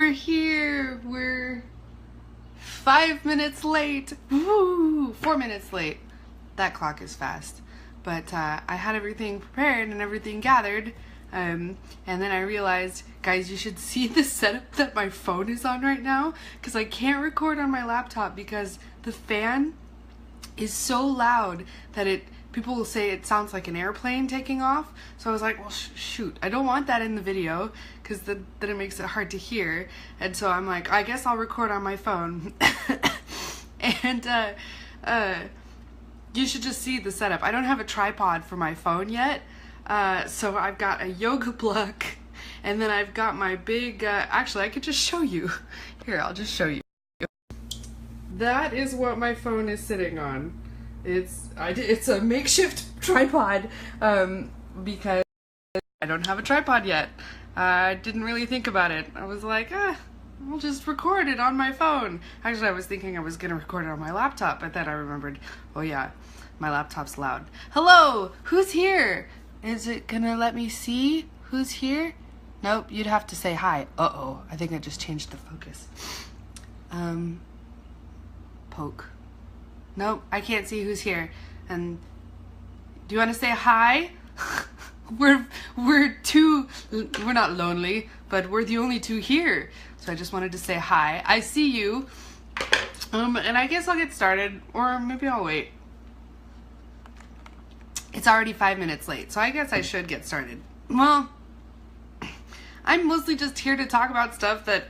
We're here. We're 5 minutes late. Woo! 4 minutes late. That clock is fast. But I had everything prepared and everything gathered. And then I realized, guys, you should see the setup that my phone is on right now. Because I can't record on my laptop because the fan is so loud that people will say it sounds like an airplane taking off. So I was like, well, shoot, I don't want that in the video because then it makes it hard to hear. And so I'm like, I guess I'll record on my phone. And you should just see the setup. I don't have a tripod for my phone yet. So I've got a yoga block, and then I've got my big, actually I could just show you. Here, I'll just show you. That is what my phone is sitting on. It's a makeshift tripod, because I don't have a tripod yet. I didn't really think about it. I was like, I'll just record it on my phone. Actually, I was thinking I was gonna record it on my laptop, but then I remembered, oh yeah, my laptop's loud. Hello, who's here? Is it gonna let me see who's here? Nope, you'd have to say hi. Uh-oh, I think I just changed the focus. Poke. Nope, I can't see who's here. And do you want to say hi? We're not lonely, but we're the only two here. So I just wanted to say hi. I see you. And I guess I'll get started, or maybe I'll wait. It's already 5 minutes late, so I guess I should get started. Well, I'm mostly just here to talk about stuff that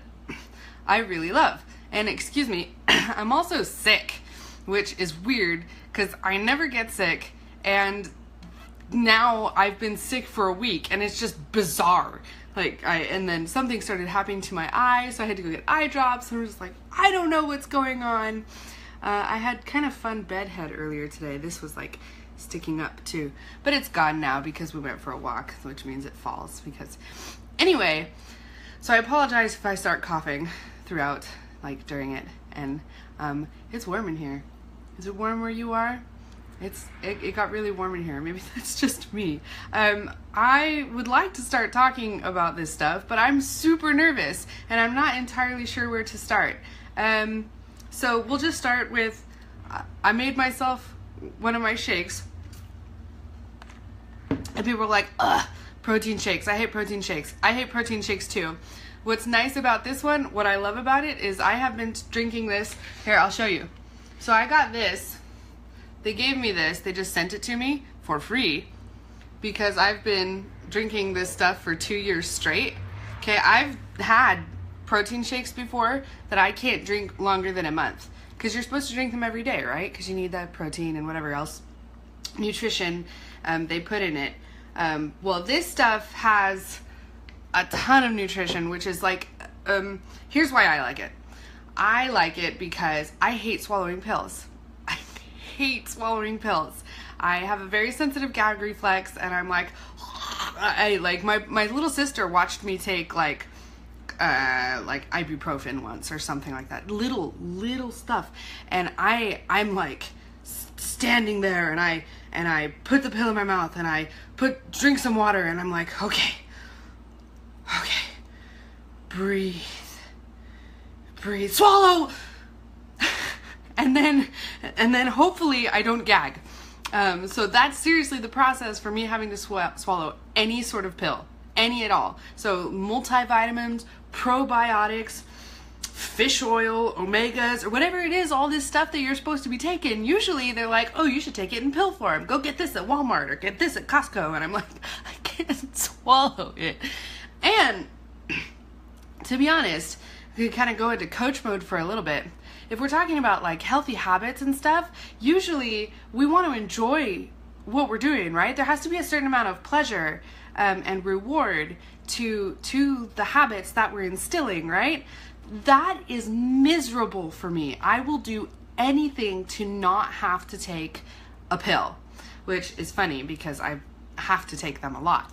I really love. And excuse me, I'm also sick, which is weird because I never get sick, and now I've been sick for a week, and it's just bizarre. And then something started happening to my eye, so I had to go get eye drops, and I'm just like, I don't know what's going on. I had kind of fun bedhead earlier today. This was like sticking up too, but it's gone now because we went for a walk, which means it falls. Anyway, so I apologize if I start coughing throughout, like during it, and it's warm in here. Is it warm where you are? It got really warm in here. Maybe that's just me. I would like to start talking about this stuff, but I'm super nervous and I'm not entirely sure where to start. So we'll just start with, I made myself one of my shakes, and people were like, ugh, protein shakes. I hate protein shakes. I hate protein shakes too. What's nice about this one, what I love about it, is I have been drinking this. Here, I'll show you. So I got this. They gave me this. They just sent it to me for free because I've been drinking this stuff for 2 years straight. Okay, I've had protein shakes before that I can't drink longer than a month because you're supposed to drink them every day, right? Because you need that protein and whatever else nutrition they put in it. Well, this stuff has a ton of nutrition, which is like, here's why I like it. I like it because I hate swallowing pills. I hate swallowing pills. I have a very sensitive gag reflex, and I'm like, my little sister watched me take like ibuprofen once or something like that. Little stuff. And I'm like standing there, and I put the pill in my mouth, and I drink some water, and I'm like, okay, breathe, swallow, and then hopefully I don't gag. So that's seriously the process for me having to swallow any sort of pill, any at all. So multivitamins, probiotics, fish oil, omegas, or whatever it is, all this stuff that you're supposed to be taking, usually they're like, oh, you should take it in pill form. Go get this at Walmart or get this at Costco. And I'm like, I can't swallow it. And to be honest, we kind of go into coach mode for a little bit. If we're talking about like healthy habits and stuff, usually we want to enjoy what we're doing, right? There has to be a certain amount of pleasure and reward to the habits that we're instilling, right? That is miserable for me. I will do anything to not have to take a pill, which is funny because I have to take them a lot.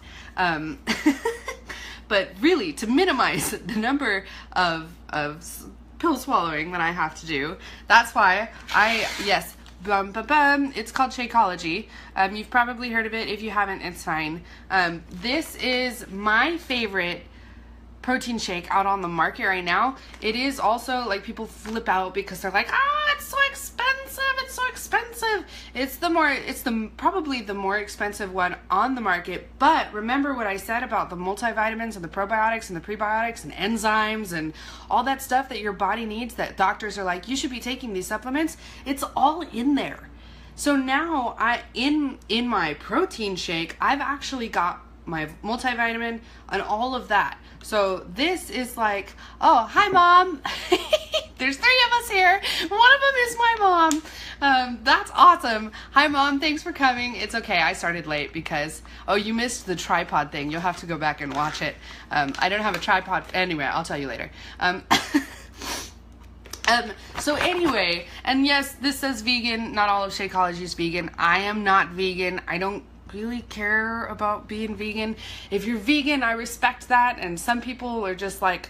But really, to minimize the number of pill swallowing that I have to do, that's why yes, it's called Shakeology. You've probably heard of it. If you haven't, it's fine. This is my favorite protein shake out on the market right now, it is also like people flip out because they're like, it's so expensive, it's so expensive. It's probably the more expensive one on the market. But remember what I said about the multivitamins and the probiotics and the prebiotics and enzymes and all that stuff that your body needs, that doctors are like, you should be taking these supplements. It's all in there. So now in my protein shake, I've actually got my multivitamin and all of that. So this is like, oh, hi mom. There's 3 of us here. One of them is my mom. That's awesome. Hi mom, thanks for coming. It's okay, I started late because, you missed the tripod thing. You'll have to go back and watch it. I don't have a tripod. Anyway, I'll tell you later. So anyway, and yes, this says vegan. Not all of Shakeology is vegan. I am not vegan. I don't really care about being vegan. If you're vegan, I respect that. And some people are just like,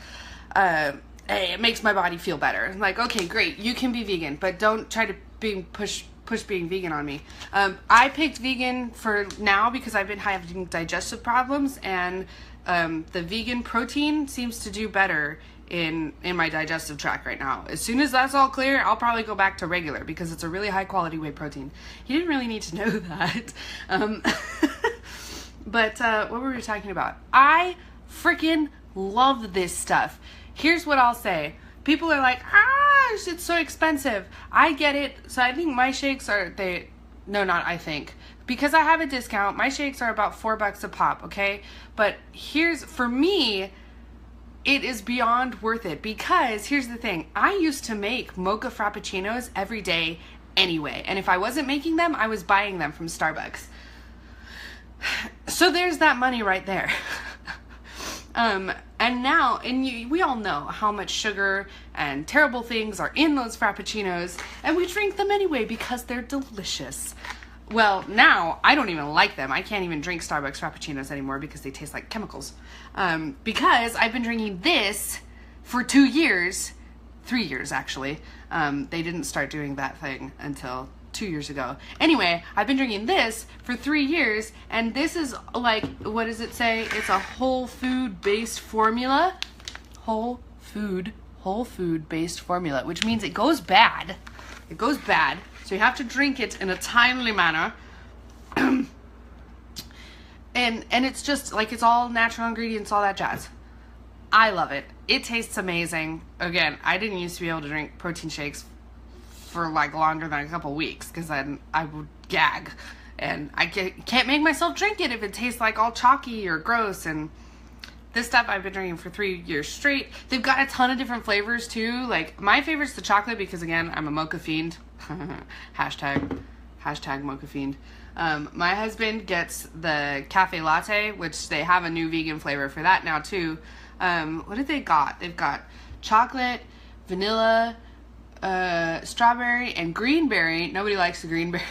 hey, it makes my body feel better. I'm like, okay, great, you can be vegan, but don't try to push being vegan on me. I picked vegan for now because I've been having digestive problems, and the vegan protein seems to do better in my digestive tract right now. As soon as that's all clear, I'll probably go back to regular because it's a really high quality whey protein. You didn't really need to know that. But what were we talking about? I freaking love this stuff. Here's what I'll say. People are like, it's so expensive. I get it. So I think my shakes because I have a discount, my shakes are about $4 a pop, okay? But for me, it is beyond worth it, because here's the thing. I used to make mocha frappuccinos every day anyway, and if I wasn't making them, I was buying them from Starbucks. So there's that money right there. We all know how much sugar and terrible things are in those frappuccinos, and we drink them anyway because they're delicious. Well, now I don't even like them. I can't even drink Starbucks frappuccinos anymore because they taste like chemicals. Because I've been drinking this for 2 years, 3 years actually. They didn't start doing that thing until 2 years ago. Anyway, I've been drinking this for 3 years, and this is like, what does it say? It's a whole food based formula. Whole food based formula, which means it goes bad. It goes bad. So you have to drink it in a timely manner. And it's just like, it's all natural ingredients, all that jazz. I love it. It tastes amazing. Again, I didn't used to be able to drink protein shakes for like longer than a couple weeks because then I would gag, and I can't make myself drink it if it tastes like all chalky or gross. And this stuff I've been drinking for 3 years straight. They've got a ton of different flavors too. Like, my favorite's the chocolate because, again, I'm a mocha fiend. Hashtag mocha fiend. My husband gets the cafe latte, which they have a new vegan flavor for that now too. What have they got? They've got chocolate, vanilla, strawberry, and greenberry. Nobody likes the greenberry.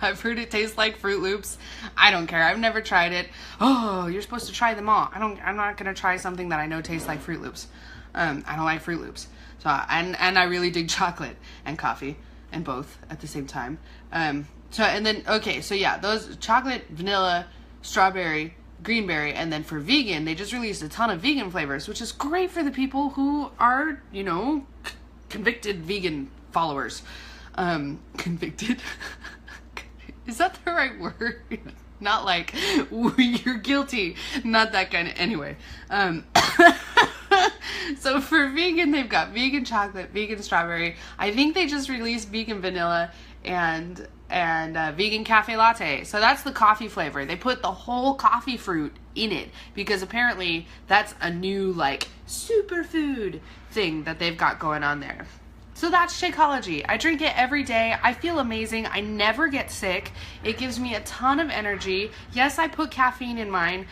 I've heard it tastes like Fruit Loops. I don't care. I've never tried it. Oh, you're supposed to try them all. I'm not gonna try something that I know tastes like Fruit Loops. I don't like Fruit Loops. So and I really dig chocolate and coffee, and both at the same time. So yeah, those chocolate, vanilla, strawberry, greenberry, and then for vegan, they just released a ton of vegan flavors, which is great for the people who are, convicted vegan followers. Convicted. Is that the right word? Not like, you're guilty. Not that kind of, anyway. So for vegan, they've got vegan chocolate, vegan strawberry. I think they just released vegan vanilla and vegan cafe latte. So that's the coffee flavor. They put the whole coffee fruit in it because apparently that's a new, like, superfood thing that they've got going on there. So that's Shakeology. I drink it every day. I feel amazing. I never get sick. It gives me a ton of energy. Yes, I put caffeine in mine.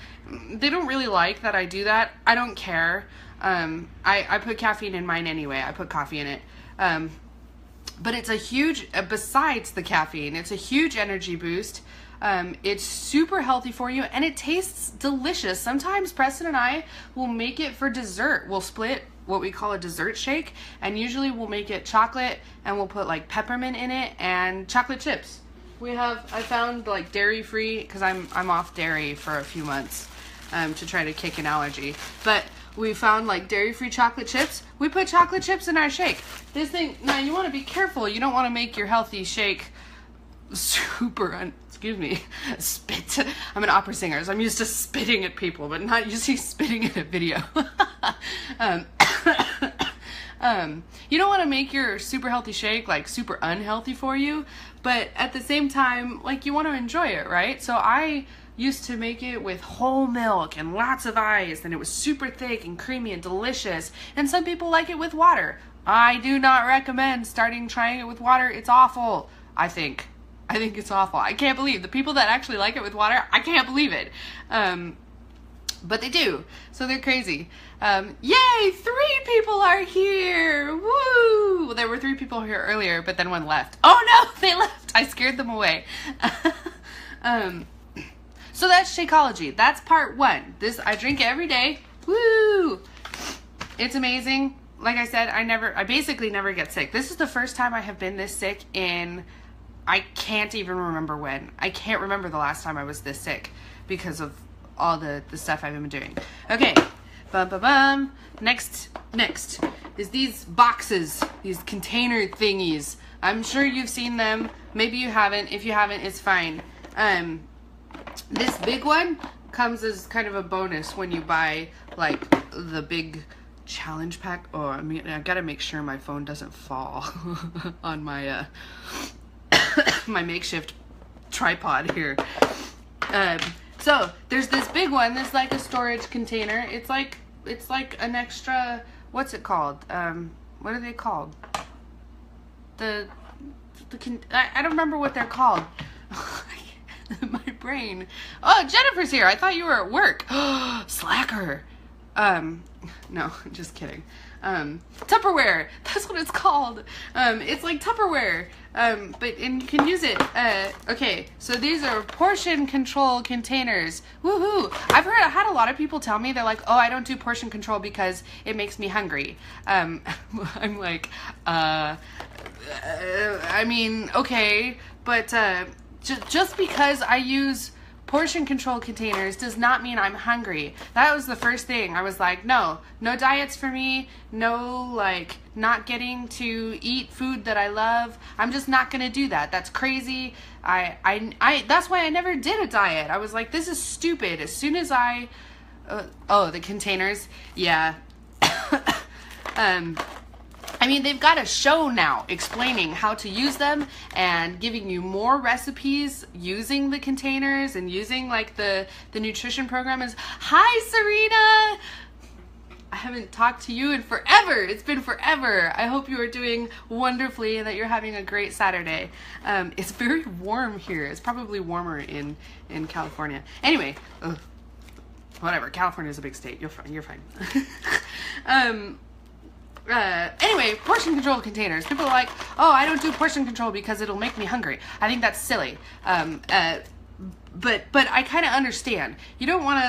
They don't really like that I do that. I don't care. I put caffeine in mine anyway. I put coffee in it. But it's a huge, besides the caffeine, it's a huge energy boost. It's super healthy for you, and it tastes delicious. Sometimes Preston and I will make it for dessert. We'll split what we call a dessert shake, and usually we'll make it chocolate, and we'll put like peppermint in it and chocolate chips. I found like dairy free because I'm off dairy for a few months to try to kick an allergy. But we found like dairy-free chocolate chips. We put chocolate chips in our shake. This thing, now you want to be careful. You don't want to make your healthy shake super, excuse me, spit. I'm an opera singer, so I'm used to spitting at people, but not usually spitting in a video. You don't want to make your super healthy shake like super unhealthy for you, but at the same time, like, you want to enjoy it, right? So I used to make it with whole milk and lots of ice, and it was super thick and creamy and delicious, and some people like it with water. I do not recommend trying it with water. It's awful, I think it's awful. I can't believe the people that actually like it with water. I can't believe it. But they do. So they're crazy. Yay! 3 people are here! Woo! Well, there were 3 people here earlier, but then one left. Oh no! They left! I scared them away. So that's Shakeology. That's part 1. I drink it every day. Woo! It's amazing. Like I said, I basically never get sick. This is the first time I have been this sick in, I can't even remember when. I can't remember the last time I was this sick because of all the stuff I've been doing. Okay, next is these boxes, these container thingies. I'm sure you've seen them. Maybe you haven't. If you haven't, it's fine. This big one comes as kind of a bonus when you buy like the big challenge pack. Oh, I mean, I gotta make sure my phone doesn't fall on my my makeshift tripod here. So there's this big one. That's like a storage container. It's like an extra. What's it called? What are they called? I don't remember what they're called. My brain. Oh, Jennifer's here. I thought you were at work. Slacker. No, just kidding. Tupperware. That's what it's called. It's like Tupperware. And you can use it. Okay, so these are portion control containers. Woohoo! I've had a lot of people tell me, they're like, oh, I don't do portion control because it makes me hungry. I'm like, I mean, okay, but just because I use portion control containers does not mean I'm hungry. That was the first thing. I was like, no diets for me. No, like, not getting to eat food that I love. I'm just not gonna do that. That's crazy. That's why I never did a diet. I was like, this is stupid. As soon as the containers, yeah. I mean, they've got a show now explaining how to use them and giving you more recipes using the containers and using like the nutrition program. Hi, Serena! I haven't talked to you in forever. It's been forever. I hope you are doing wonderfully and that you're having a great Saturday. It's very warm here. It's probably warmer in California. Anyway, whatever. California is a big state. You're fine. Anyway, portion control containers. People are like, oh, I don't do portion control because it'll make me hungry. I think that's silly. But I kind of understand. You don't want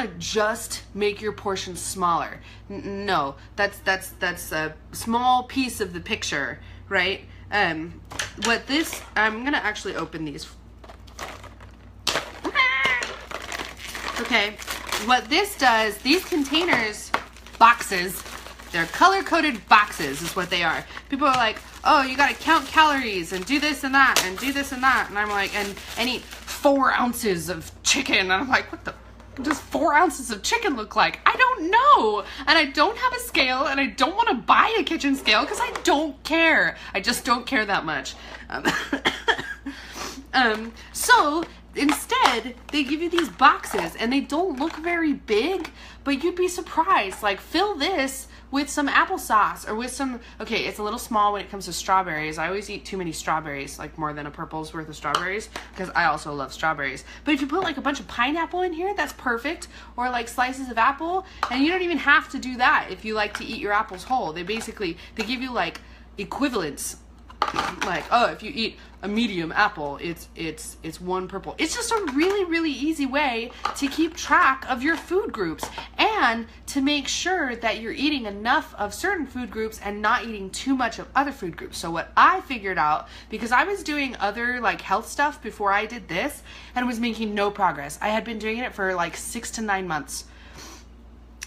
to just make your portions smaller. No, that's a small piece of the picture, right? I'm gonna actually open these. Okay, what this does, these containers, boxes, they're color-coded boxes is what they are. People are like, oh, you gotta count calories and do this and that and do this and that. And I'm like, and eat 4 ounces of chicken. And I'm like, what does 4 ounces of chicken look like? I don't know. And I don't have a scale and I don't want to buy a kitchen scale because I don't care. I just don't care that much. So instead, they give you these boxes and they don't look very big, but you'd be surprised. Like, fill this with some applesauce or with some, okay, it's a little small when it comes to strawberries. I always eat too many strawberries, like more than a purple's worth of strawberries, because I also love strawberries. But if you put like a bunch of pineapple in here, that's perfect. Or like slices of apple, and you don't even have to do that if you like to eat your apples whole. They give you like equivalents. Like, oh, if you eat a medium apple, it's 1 purple. It's just a really, really easy way to keep track of your food groups and to make sure that you're eating enough of certain food groups and not eating too much of other food groups. So what I figured out, because I was doing other like health stuff before I did this and was making no progress. I had been doing it for like 6 to 9 months.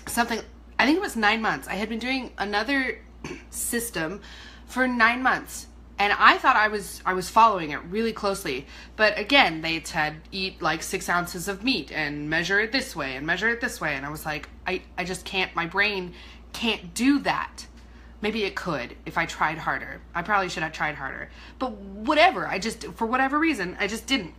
something, I think it was 9 months. I had been doing another system for 9 months. And I thought I was following it really closely. But again, they said eat like 6 ounces of meat and measure it this way and measure it this way. And I was like, I just can't, my brain can't do that. Maybe it could if I tried harder. I probably should have tried harder. But whatever, for whatever reason, I just didn't.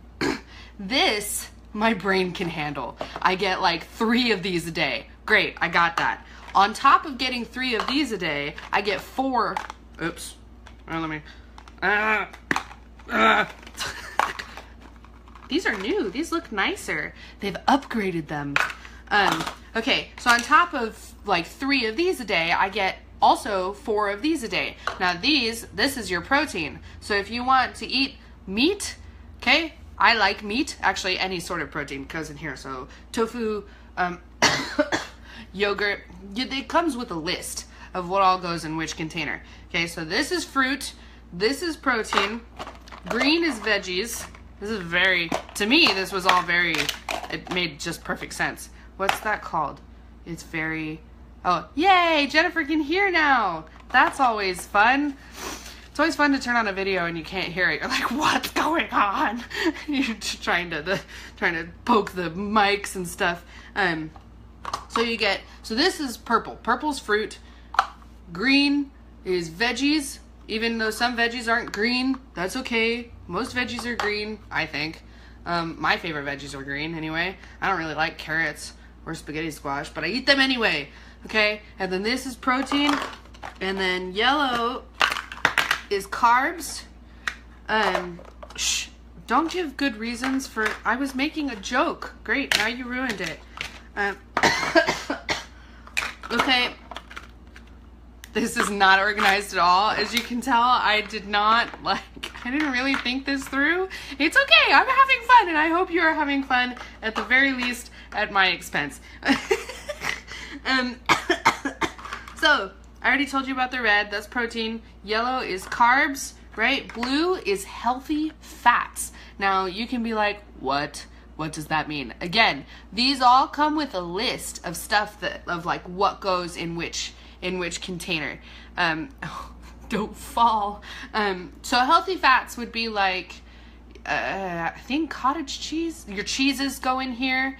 This, my brain can handle. I get like 3 of these a day. Great, I got that. On top of getting 3 of these a day, I get 4, oops, well, let me, these are new. These look nicer. They've upgraded them. Okay, so on top of like 3 of these a day, I get also 4 of these a day. Now this is your protein. So if you want to eat meat, okay, I like meat. Actually, any sort of protein goes in here. So tofu, yogurt, it comes with a list of what all goes in which container. Okay, so this is fruit. This is protein. Green is veggies. This is to me, this was all it made just perfect sense. What's that called? It's oh, yay, Jennifer can hear now. That's always fun. It's always fun to turn on a video and you can't hear it. You're like, what's going on? You're just trying to poke the mics and stuff. So this is purple. Purple's fruit. Green is veggies. Even though some veggies aren't green, that's okay. Most veggies are green, I think. My favorite veggies are green anyway. I don't really like carrots or spaghetti squash, but I eat them anyway. Okay, and then this is protein. And then yellow is carbs. Don't give good reasons for, I was making a joke. Great, now you ruined it. Okay. This is not organized at all. As you can tell, I didn't really think this through. It's okay, I'm having fun, and I hope you are having fun, at the very least, at my expense. So, I already told you about the red, that's protein. Yellow is carbs, right? Blue is healthy fats. Now, you can be like, what? What does that mean? Again, these all come with a list of stuff of like what goes in which container. Don't fall. So healthy fats would be like, I think cottage cheese. Your cheeses go in here.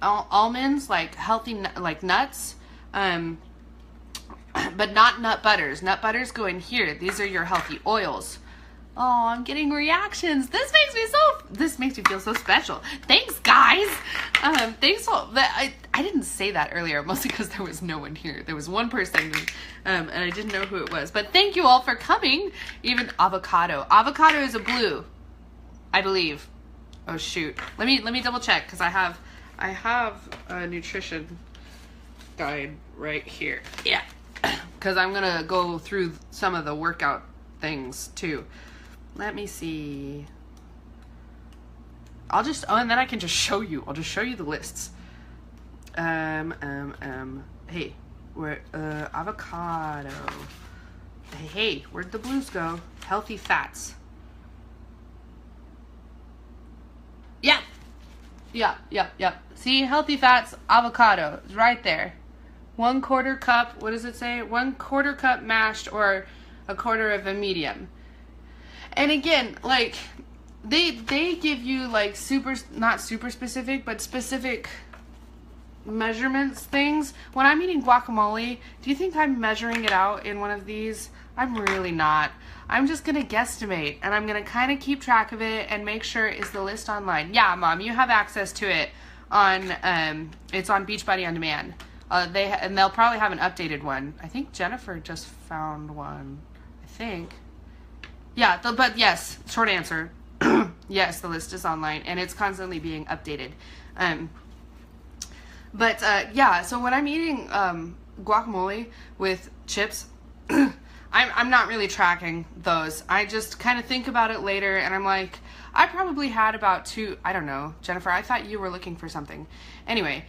Almonds, like healthy, like nuts. But not nut butters. Nut butters go in here. These are your healthy oils. Oh, I'm getting reactions. This makes me feel so special. Thanks, guys. Thanks. I didn't say that earlier, mostly because there was no one here. There was one person, and I didn't know who it was. But thank you all for coming. Even avocado. Avocado is a blue, I believe. Oh shoot. Let me double check because I have a nutrition guide right here. Yeah, because I'm gonna go through some of the workout things too. Let me see. And then I can just show you. I'll just show you the lists. Hey, where, avocado. Hey, where'd the blues go? Healthy fats. Yeah. See, healthy fats, avocado, it's right there. 1/4 cup, what does it say? 1/4 cup mashed or 1/4 of a medium. And again, like, they give you like not super specific, but specific measurements things. When I'm eating guacamole, do you think I'm measuring it out in one of these? I'm really not. I'm just gonna guesstimate, and I'm gonna kind of keep track of it and make sure, is the list online? Yeah, Mom, you have access to it on, it's on Beachbody On Demand. They'll probably have an updated one. I think Jennifer just found one, I think. Yeah, but yes, short answer. Yes, the list is online, and it's constantly being updated. Yeah, so when I'm eating guacamole with chips, I'm not really tracking those. I just kind of think about it later, and I'm like, I probably had about 2, I don't know, Jennifer, I thought you were looking for something. Anyway,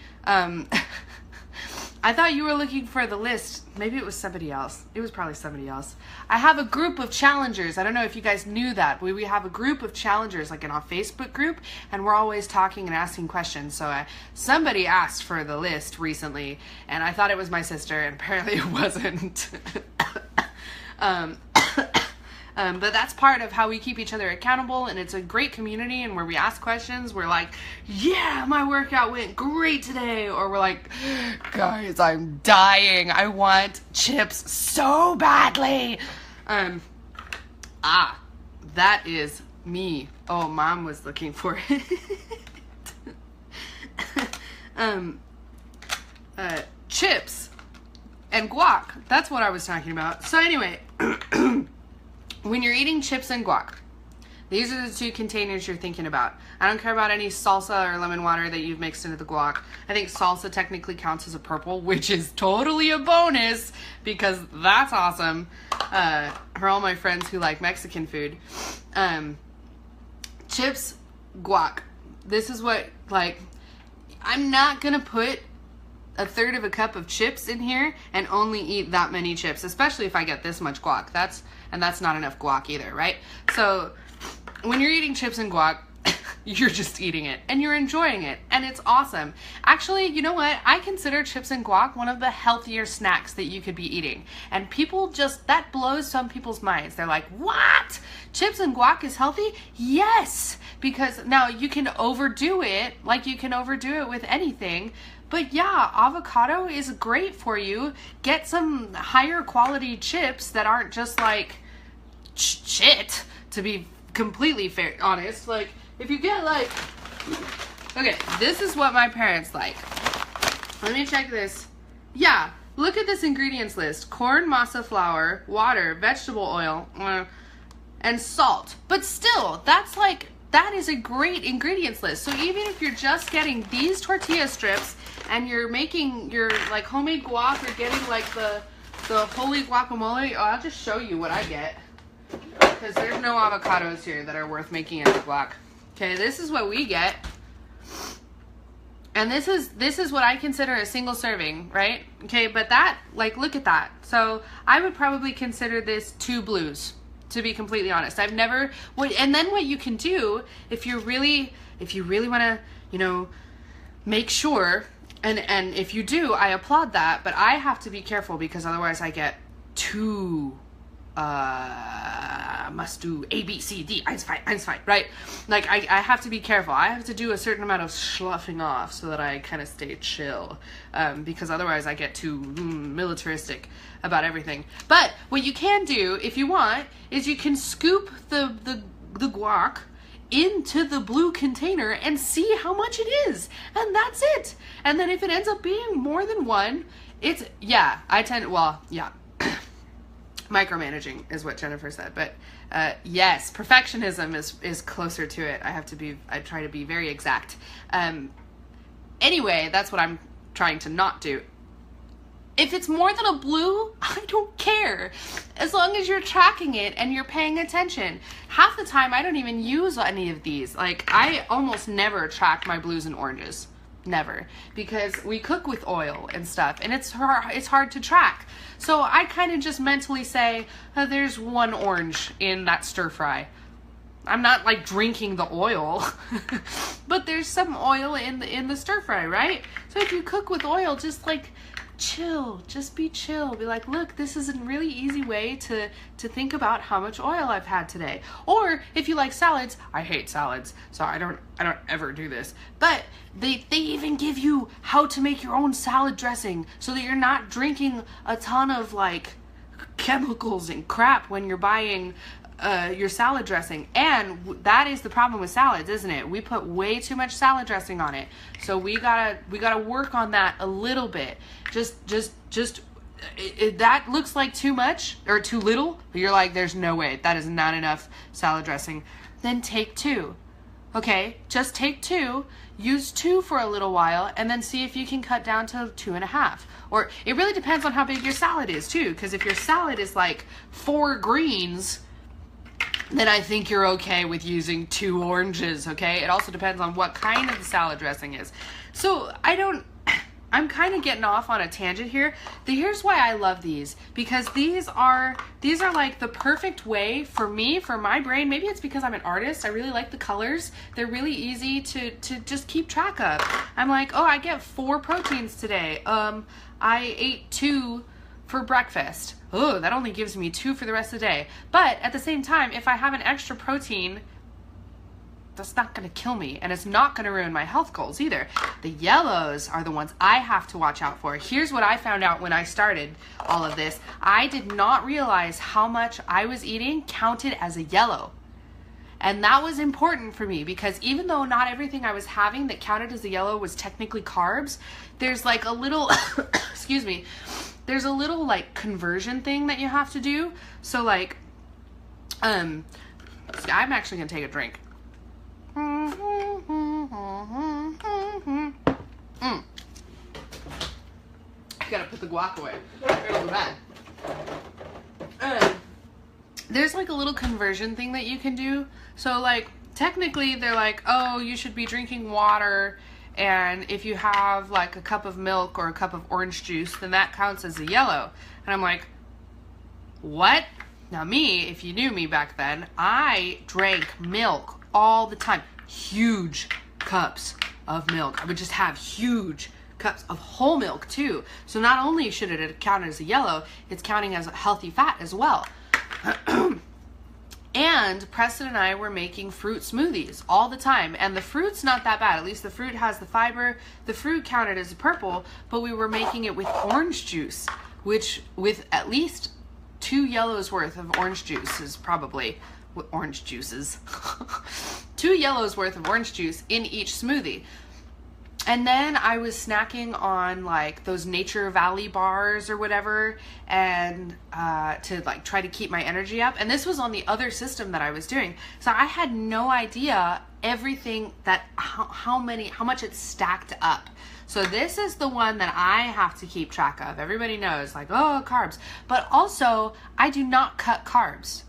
I thought you were looking for the list. Maybe it was somebody else. It was probably somebody else. I have a group of challengers. I don't know if you guys knew that. We have a group of challengers, like in our Facebook group, and we're always talking and asking questions. So somebody asked for the list recently, and I thought it was my sister, and apparently it wasn't. But that's part of how we keep each other accountable, and it's a great community, and where we ask questions, we're like, yeah, my workout went great today, or we're like, guys, I'm dying, I want chips so badly. That is me. Oh, Mom was looking for it. Chips and guac, that's what I was talking about. So anyway, when you're eating chips and guac, these are the two containers you're thinking about. I don't care about any salsa or lemon water that you've mixed into the guac. I think salsa technically counts as a purple, which is totally a bonus because that's awesome. For all my friends who like Mexican food. Chips, guac. This is what, like, I'm not gonna put a third of a cup of chips in here and only eat that many chips, especially if I get this much guac. That's not enough guac either, right? So when you're eating chips and guac, you're just eating it and you're enjoying it and it's awesome. Actually, you know what? I consider chips and guac one of the healthier snacks that you could be eating. And people just, that blows some people's minds. They're like, what? Chips and guac is healthy? Yes! Because now you can overdo it, like you can overdo it with anything. But yeah, avocado is great for you. Get some higher quality chips that aren't just like shit, to be completely fair, honest. Like, if you get like, okay, this is what my parents like. Let me check this. Yeah, look at this ingredients list. Corn, masa flour, water, vegetable oil, and salt. But still, that's like, that is a great ingredients list. So even if you're just getting these tortilla strips and you're making your like homemade guac or getting like the holy guacamole, I'll just show you what I get. Because there's no avocados here that are worth making into guac. Okay, this is what we get. And this is what I consider a single serving, right? Okay, but that, like, look at that. So I would probably consider this 2 blues, to be completely honest. I've never, and then what you can do, if you really want to, you know, make sure, and if you do, I applaud that, but I have to be careful because otherwise I get 2 must do A, B, C, D, eins, zwei, right? Like, I have to be careful. I have to do a certain amount of sloughing off so that I kind of stay chill, because otherwise I get too militaristic about everything. But what you can do, if you want, is you can scoop the guac into the blue container and see how much it is, and that's it. And then if it ends up being more than one, it's, yeah, micromanaging is what Jennifer said, but yes, perfectionism is closer to it. I try to be very exact. Anyway, that's what I'm trying to not do. If it's more than a blue, I don't care. As long as you're tracking it and you're paying attention. Half the time, I don't even use any of these. Like, I almost never track my blues and oranges. Never. Because we cook with oil and stuff, and it's hard to track. So I kind of just mentally say, oh, there's 1 orange in that stir fry. I'm not like drinking the oil, but there's some oil in the stir fry, right? So if you cook with oil, just like chill, just be chill. Be like, look, this is a really easy way to think about how much oil I've had today. Or if you like salads, I hate salads, so I don't ever do this. But they even give you how to make your own salad dressing so that you're not drinking a ton of like chemicals and crap when you're buying your salad dressing. And that is the problem with salads, isn't it? We put way too much salad dressing on it. So we gotta work on that a little bit. That looks like too much or too little. You're like, there's no way, that is not enough salad dressing. Then take 2. Okay, just take 2, use 2 for a little while, and then see if you can cut down to 2.5. Or it really depends on how big your salad is too, because if your salad is like 4 greens, then I think you're okay with using 2 oranges, okay? It also depends on what kind of the salad dressing is. So I I'm kind of getting off on a tangent here. Here's why I love these, because these are like the perfect way for me, for my brain. Maybe it's because I'm an artist. I really like the colors. They're really easy to just keep track of. I'm like, oh, I get 4 proteins today. I ate 2 for breakfast. Oh, that only gives me 2 for the rest of the day. But at the same time, if I have an extra protein, that's not going to kill me, and it's not going to ruin my health goals either. The yellows are the ones I have to watch out for. Here's what I found out when I started all of this. I did not realize how much I was eating counted as a yellow. And that was important for me, because even though not everything I was having that counted as a yellow was technically carbs, there's like a little, excuse me, there's a little like conversion thing that you have to do. So like, I'm actually going to take a drink. I gotta put the guac away. It'll go bad. There's like a little conversion thing that you can do. So like technically they're like, oh, you should be drinking water, and if you have like a cup of milk or a cup of orange juice, then that counts as a yellow. And I'm like, what? Now me, if you knew me back then, I drank milk all the time. Huge cups of milk. I would just have huge cups of whole milk too. So not only should it count as a yellow, it's counting as a healthy fat as well. And Preston and I were making fruit smoothies all the time. And the fruit's not that bad. At least the fruit has the fiber. The fruit counted as purple, but we were making it with orange juice, which with at least 2 yellows worth of orange juice is probably orange juices. 2 yellows worth of orange juice in each smoothie. And then I was snacking on like those Nature Valley bars or whatever, and to like try to keep my energy up. And this was on the other system that I was doing. So I had no idea everything that how much it stacked up. So this is the one that I have to keep track of. Everybody knows like, oh, carbs. But also I do not cut carbs.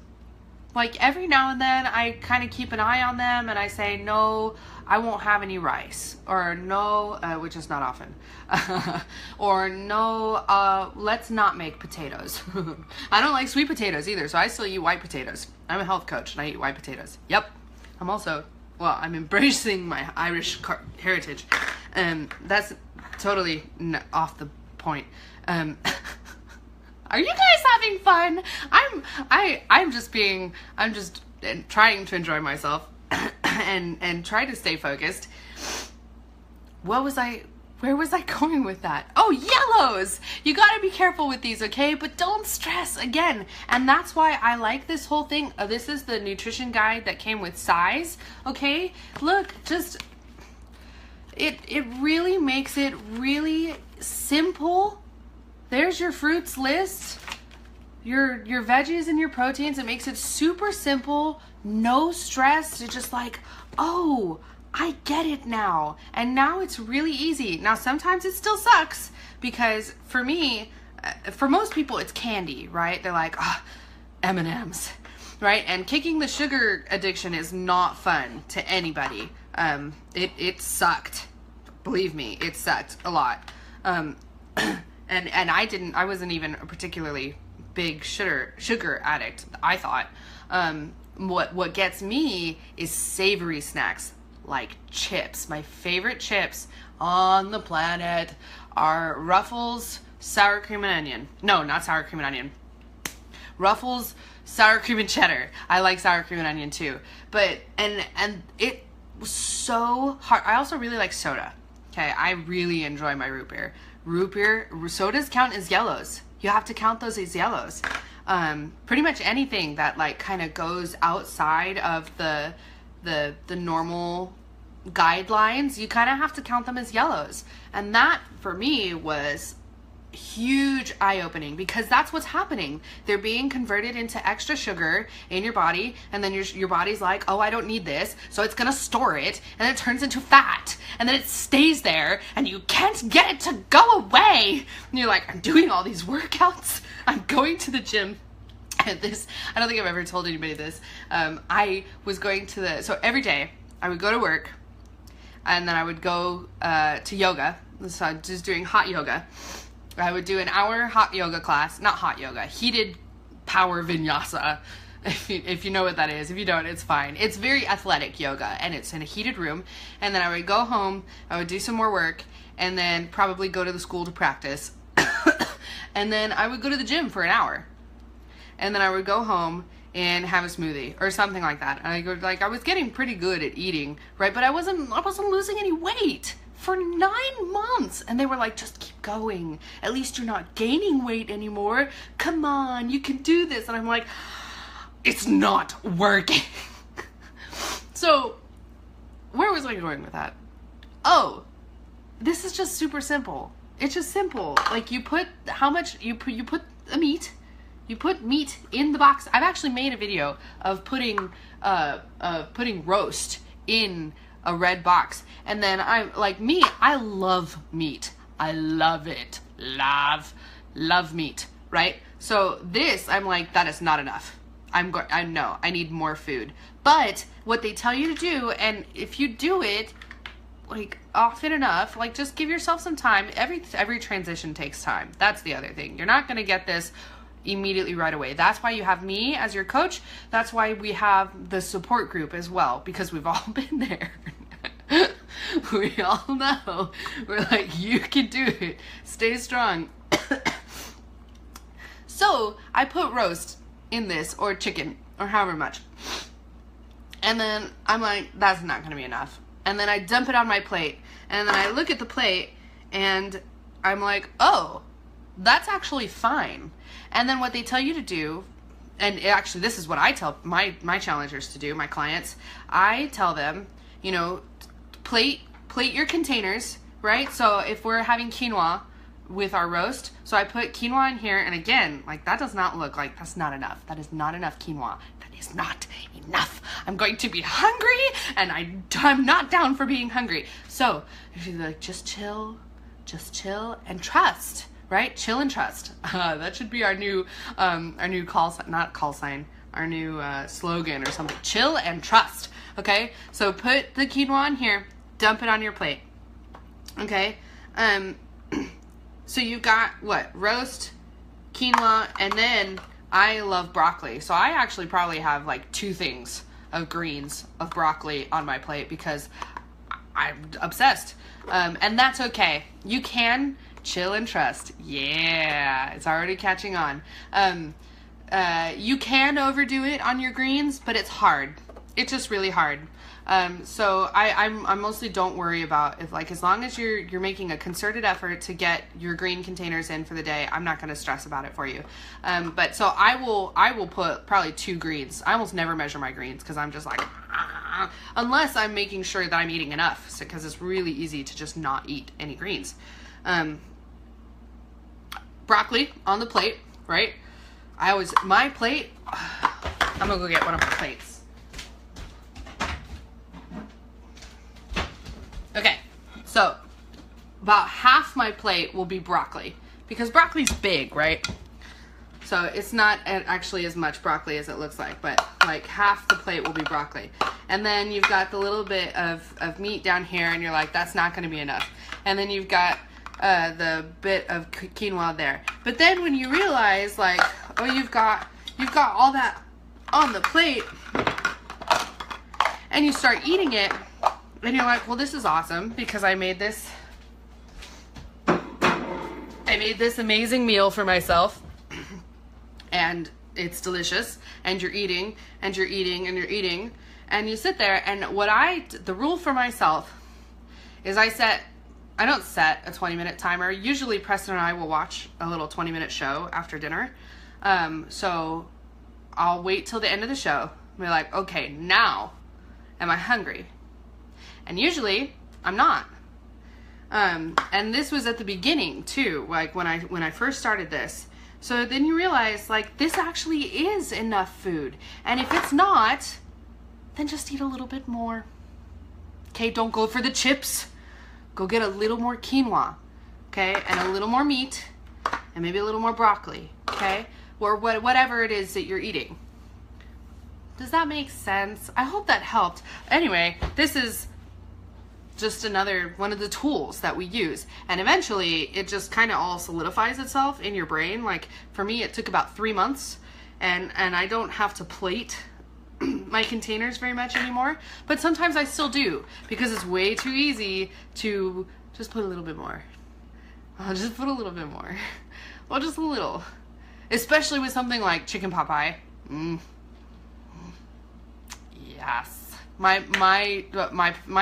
Like every now and then I kind of keep an eye on them and I say, no, I won't have any rice, or no, which is not often, or no, let's not make potatoes. I don't like sweet potatoes either, so I still eat white potatoes. I'm a health coach and I eat white potatoes. Yep. I'm also, well, I'm embracing my Irish heritage. That's totally off the point. Are you guys having fun? I'm just trying to enjoy myself and try to stay focused. Where was I going with that? Oh, yellows! You gotta be careful with these, okay? But don't stress again. And that's why I like this whole thing. This is the nutrition guide that came with size, okay? Look, just, it really makes it really simple. There's your fruits list, your veggies and your proteins. It makes it super simple, no stress. It's just like, oh, I get it now. And now it's really easy. Now, sometimes it still sucks because for me, for most people, it's candy, right? They're like, oh, M&Ms, right? And kicking the sugar addiction is not fun to anybody. It sucked. Believe me, it sucked a lot. And I wasn't even a particularly big sugar addict, I thought. What gets me is savory snacks like chips. My favorite chips on the planet are Ruffles sour cream and onion. No, not sour cream and onion. Ruffles sour cream and cheddar. I like sour cream and onion too. But and it was so hard. I also really like soda. Okay, I really enjoy my root beer. Root beer, sodas count as yellows. You have to count those as yellows. Pretty much anything that like kind of goes outside of the normal guidelines, you kind of have to count them as yellows. And that for me was huge eye-opening, because that's what's happening. They're being converted into extra sugar in your body, and then your body's like, oh, I don't need this, so it's gonna store it, and it turns into fat, and then it stays there, and you can't get it to go away. And you're like, I'm doing all these workouts, I'm going to the gym. And this, I don't think I've ever told anybody this. I was going to so every day I would go to work, and then I would go to yoga. So just doing hot yoga. I would do an hour hot yoga class, not hot yoga, heated power vinyasa. If you know what that is. If you don't, it's fine. It's very athletic yoga, and it's in a heated room. And then I would go home, I would do some more work, and then probably go to the school to practice. And then I would go to the gym for an hour. And then I would go home and have a smoothie or something like that. And I was getting pretty good at eating, right? But I wasn't losing any weight for 9 months. And they were like, just keep going. At least you're not gaining weight anymore. Come on, you can do this. And I'm like, it's not working. So where was I going with that? Oh, this is just super simple. It's just simple. Like you put the meat. You put meat in the box. I've actually made a video of putting roast in a red box. And then I love meat. I love it. Love meat, right? So this, I'm like, that is not enough. I know, I need more food. But what they tell you to do, and if you do it like often enough, like just give yourself some time. Every transition takes time. That's the other thing. You're not going to get this immediately right away. That's why you have me as your coach. That's why we have the support group as well, because we've all been there. We all know. We're like, you can do it. Stay strong. So I put roast in this, or chicken, or however much. And then I'm like, that's not going to be enough. And then I dump it on my plate. And then I look at the plate and I'm like, oh, that's actually fine. And then what they tell you to do, and actually this is what I tell my challengers to do, my clients, I tell them, you know, plate your containers, right? So if we're having quinoa with our roast, so I put quinoa in here, and again, like that does not look like, that's not enough. That is not enough quinoa. That is not enough. I'm going to be hungry, and I'm not down for being hungry. So if you're like, just chill, and trust. Right? Chill and trust. That should be our new call sign, not call sign, our new slogan or something. Chill and trust. Okay? So put the quinoa in here, dump it on your plate. Okay? So you've got what? Roast, quinoa, and then I love broccoli. So I actually probably have like 2 things of greens of broccoli on my plate because I'm obsessed. And that's okay. You can chill and trust. Yeah, it's already catching on. You can overdo it on your greens, but it's hard. It's just really hard. So I mostly don't worry about if, like, as long as you're making a concerted effort to get your green containers in for the day, I'm not going to stress about it for you. But so I will put probably 2 greens. I almost never measure my greens because I'm just like, unless I'm making sure that I'm eating enough, because it's really easy to just not eat any greens. Broccoli on the plate, right? My plate, I'm gonna go get one of my plates. Okay, so about half my plate will be broccoli because broccoli's big, right? So it's not actually as much broccoli as it looks like, but like half the plate will be broccoli. And then you've got the little bit of meat down here, and you're like, that's not gonna be enough. And then you've got the bit of quinoa there. But then when you realize, like, oh, you've got all that on the plate, and you start eating it, and you're like, well, this is awesome because I made this amazing meal for myself, and it's delicious, and you're eating, and you're eating, and you're eating, and you sit there, and the rule for myself is I don't set a 20-minute timer. Usually Preston and I will watch a little 20-minute show after dinner. So I'll wait till the end of the show and be like, okay, now am I hungry? And usually I'm not. And this was at the beginning too, like when I first started this. So then you realize, like, this actually is enough food. And if it's not, then just eat a little bit more. Okay, don't go for the chips. Go get a little more quinoa, okay, and a little more meat, and maybe a little more broccoli, okay, or whatever it is that you're eating. Does that make sense? I hope that helped. Anyway, this is just another one of the tools that we use. And eventually it just kind of all solidifies itself in your brain. Like for me, it took about 3 months, and I don't have to plate my containers very much anymore, but sometimes I still do because it's way too easy to just put a little bit more. I'll just put a little bit more. Well, just a little. Especially with something like chicken pot pie. Yes. My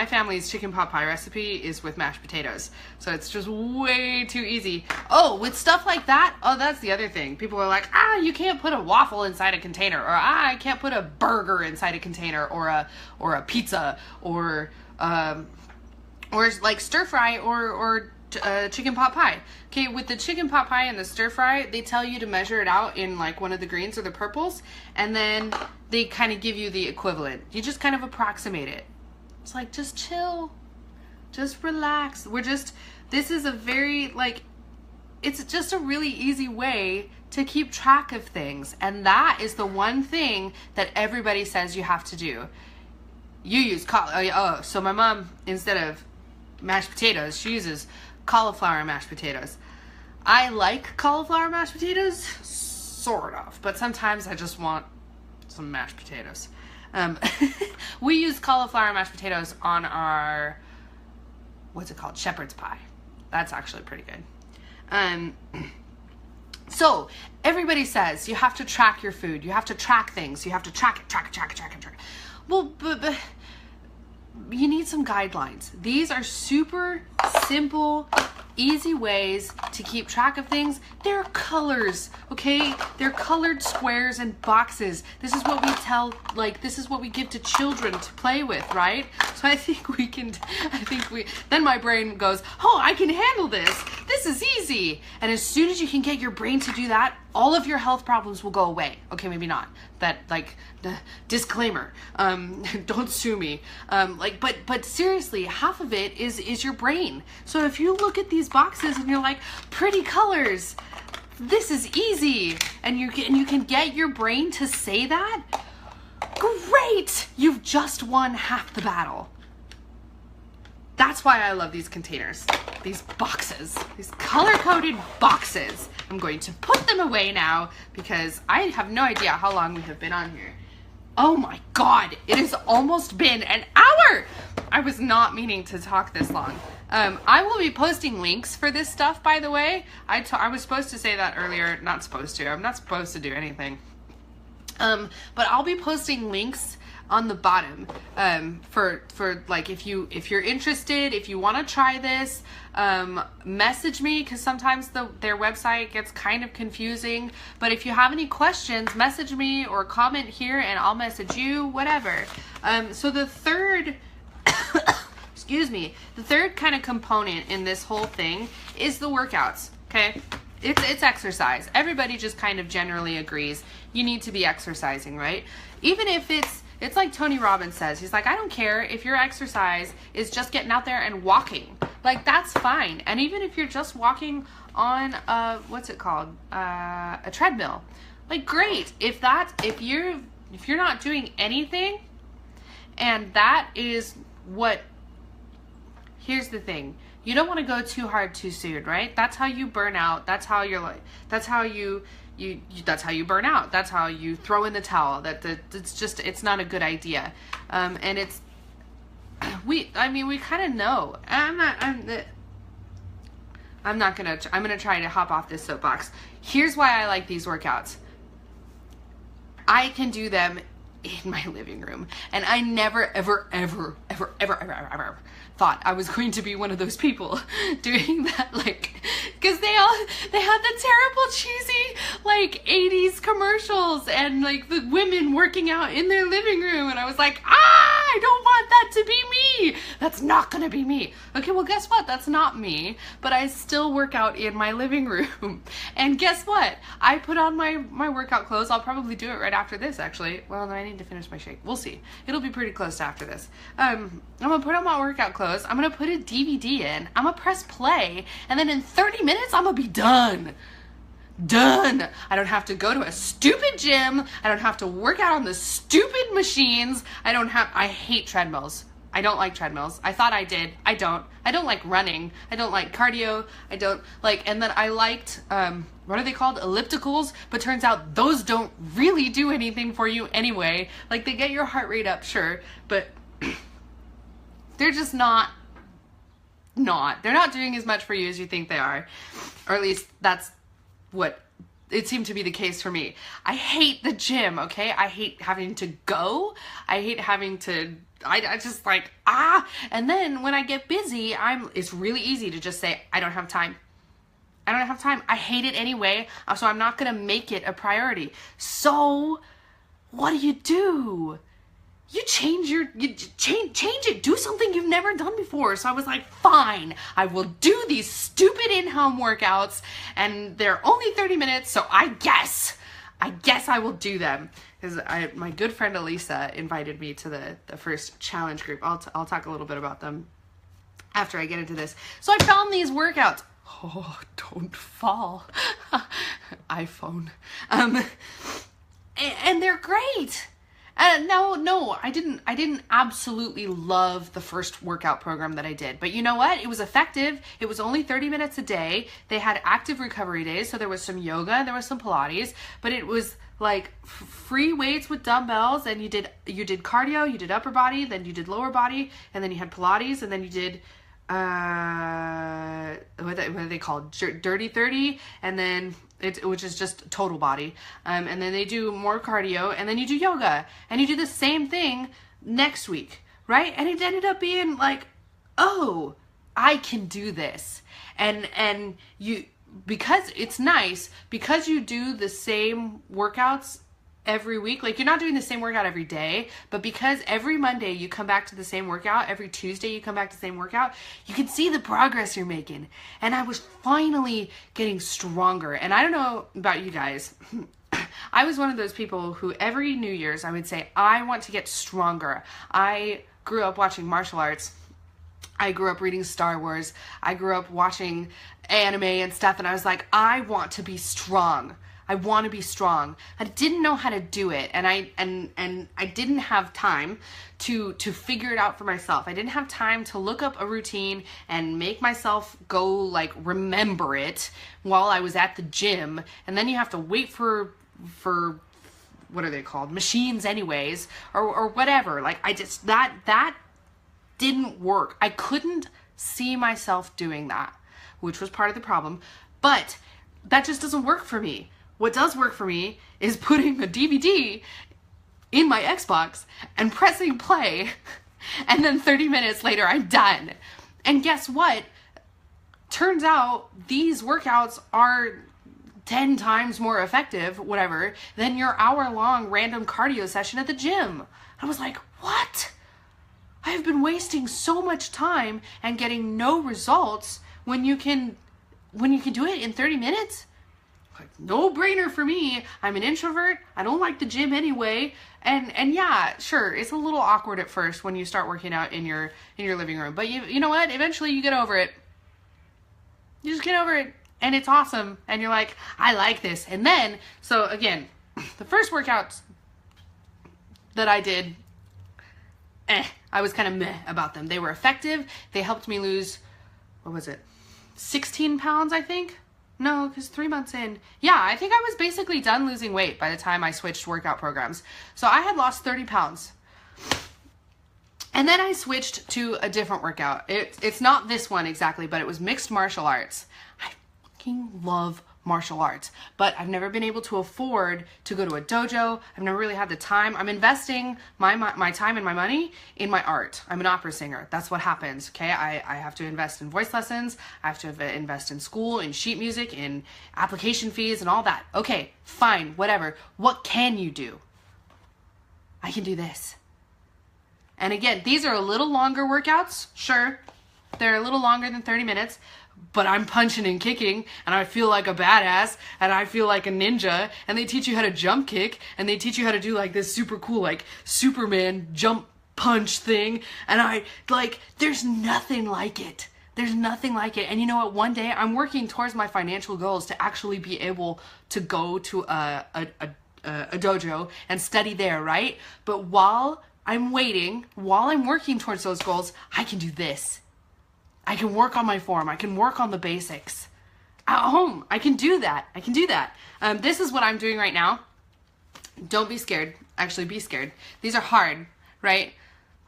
family's chicken pot pie recipe is with mashed potatoes. So it's just way too easy. Oh, with stuff like that, oh, that's the other thing. People are like, you can't put a waffle inside a container, or I can't put a burger inside a container, or a pizza, or like stir fry or chicken pot pie. Okay, with the chicken pot pie and the stir fry, they tell you to measure it out in like one of the greens or the purples, and then they kind of give you the equivalent. You just kind of approximate it. It's like, just chill, just relax. This is a very, like, it's just a really easy way to keep track of things, and that is the one thing that everybody says you have to do. You use so my mom, instead of mashed potatoes, she uses cauliflower mashed potatoes. I like cauliflower mashed potatoes, sort of, but sometimes I just want some mashed potatoes. We use cauliflower mashed potatoes on our, what's it called, shepherd's pie. That's actually pretty good. So everybody says you have to track your food, you have to track things, you have to track it. Well, but you need some guidelines. These are super simple, easy ways to keep track of things. They're colors, okay? They're colored squares and boxes. This is what this is what we give to children to play with, right? So then my brain goes, oh, I can handle this. This is easy. And as soon as you can get your brain to do that, all of your health problems will go away. Okay, maybe not. That, like, disclaimer, don't sue me. But seriously, half of it is your brain. So if you look at these boxes and you're like, pretty colors, this is easy, and you can get your brain to say that, great, you've just won half the battle. That's why I love these containers, these boxes, these color-coded boxes. I'm going to put them away now because I have no idea how long we have been on here. Oh my God, it has almost been an hour. I was not meaning to talk this long. I will be posting links for this stuff, by the way. I was supposed to say that earlier, not supposed to. I'm not supposed to do anything. But I'll be posting links on the bottom for like, if you're interested, if you want to try this, message me, because sometimes their website gets kind of confusing. But if you have any questions, message me or comment here and I'll message you, whatever. So the third excuse me, the third kind of component in this whole thing is the workouts. Okay, it's exercise. Everybody just kind of generally agrees you need to be exercising, right? Even if it's like Tony Robbins says, he's like, I don't care if your exercise is just getting out there and walking. Like, that's fine. And even if you're just walking on what's it called? A treadmill. Like, great. If you're not doing anything, and that is what, here's the thing. You don't want to go too hard too soon, right? That's how you burn out. That's how you burn out. That's how you throw in the towel. It's not a good idea. And we kind of know. I'm gonna try to hop off this soapbox. Here's why I like these workouts. I can do them in my living room, and I never, ever thought I was going to be one of those people doing that, like, because they had the terrible cheesy, like, 80s commercials and, like, the women working out in their living room, and I was like, I don't want that to be me. That's not gonna be me. Okay, well, guess what? That's not me, but I still work out in my living room. And guess what? I put on my workout clothes. I'll probably do it right after this, actually. Well, no, I need to finish my shake. We'll see. It'll be pretty close to after this. I'm gonna put on my workout clothes. I'm gonna put a DVD in. I'm gonna press play, and then in 30 minutes, I'm gonna be done. Done. I don't have to go to a stupid gym. I don't have to work out on the stupid machines. I hate treadmills. I don't like treadmills. I thought I did. I don't. I don't like running. I don't like cardio. I don't like, and then I liked, what are they called? Ellipticals, but turns out those don't really do anything for you anyway. Like, they get your heart rate up, sure, but they're just not. They're not doing as much for you as you think they are. Or at least that's what it seemed to be the case for me. I hate the gym, okay? I hate having to go. I hate having to, I just like, and then when I get busy, it's really easy to just say, I don't have time. I don't have time. I hate it anyway, so I'm not gonna make it a priority. So, what do? You change it. Do something you've never done before. So I was like, fine, I will do these stupid in-home workouts, and they're only 30 minutes, so I guess I will do them. Because my good friend Elisa invited me to the first challenge group. I'll talk a little bit about them after I get into this. So I found these workouts. Oh, don't fall. iPhone. And they're great. No, I didn't absolutely love the first workout program that I did. But you know what? It was effective. It was only 30 minutes a day. They had active recovery days, so there was some yoga and there was some Pilates, but it was like free weights with dumbbells, and you did cardio, you did upper body, then you did lower body, and then you had Pilates, and then you did what are they called? Dirty 30, and then which is just total body. And then they do more cardio, and then you do yoga, and you do the same thing next week, right? And it ended up being like, oh, I can do this. And you, because it's nice, because you do the same workouts every week, like you're not doing the same workout every day, but because every Monday you come back to the same workout, every Tuesday you come back to the same workout, you can see the progress you're making. And I was finally getting stronger. And I don't know about you guys, I was one of those people who every New Year's I would say, I want to get stronger. I grew up watching martial arts. I grew up reading Star Wars. I grew up watching anime and stuff, and I was like, I want to be strong. I want to be strong. I didn't know how to do it, and I didn't have time to figure it out for myself. I didn't have time to look up a routine and make myself go like remember it while I was at the gym. And then you have to wait for what are they called? Machines anyways, or whatever. Like I just that didn't work. I couldn't see myself doing that, which was part of the problem. But that just doesn't work for me. What does work for me is putting a DVD in my Xbox and pressing play, and then 30 minutes later I'm done. And guess what? Turns out these workouts are 10 times more effective, whatever, than your hour-long random cardio session at the gym. I was like, what? I have been wasting so much time and getting no results when you can do it in 30 minutes? Like, no brainer for me. I'm an introvert. I don't like the gym anyway. And yeah, sure, it's a little awkward at first when you start working out in your living room. But you know what? Eventually you get over it. You just get over it. And it's awesome. And you're like, I like this. And then, so again, the first workouts that I did, I was kind of meh about them. They were effective. They helped me lose, what was it? 16 pounds, I think? No, because 3 months in. Yeah, I think I was basically done losing weight by the time I switched workout programs. So I had lost 30 pounds. And then I switched to a different workout. It's not this one exactly, but it was mixed martial arts. I fucking love martial arts, but I've never been able to afford to go to a dojo. I've never really had the time. I'm investing my time and my money in my art. I'm an opera singer. That's what happens, okay? I have to invest in voice lessons. I have to invest in school, in sheet music, in application fees and all that. Okay, fine, whatever. What can you do? I can do this. And again, these are a little longer workouts, sure. They're a little longer than 30 minutes, but I'm punching and kicking, and I feel like a badass, and I feel like a ninja, and they teach you how to jump kick, and they teach you how to do like this super cool like Superman jump punch thing, and there's nothing like it. There's nothing like it. And you know what? One day I'm working towards my financial goals to actually be able to go to a dojo and study there, right? But while I'm waiting, while I'm working towards those goals, I can do this. I can work on my form. I can work on the basics. At home, I can do that. I can do that. This is what I'm doing right now. Don't be scared. Actually, be scared. These are hard, right?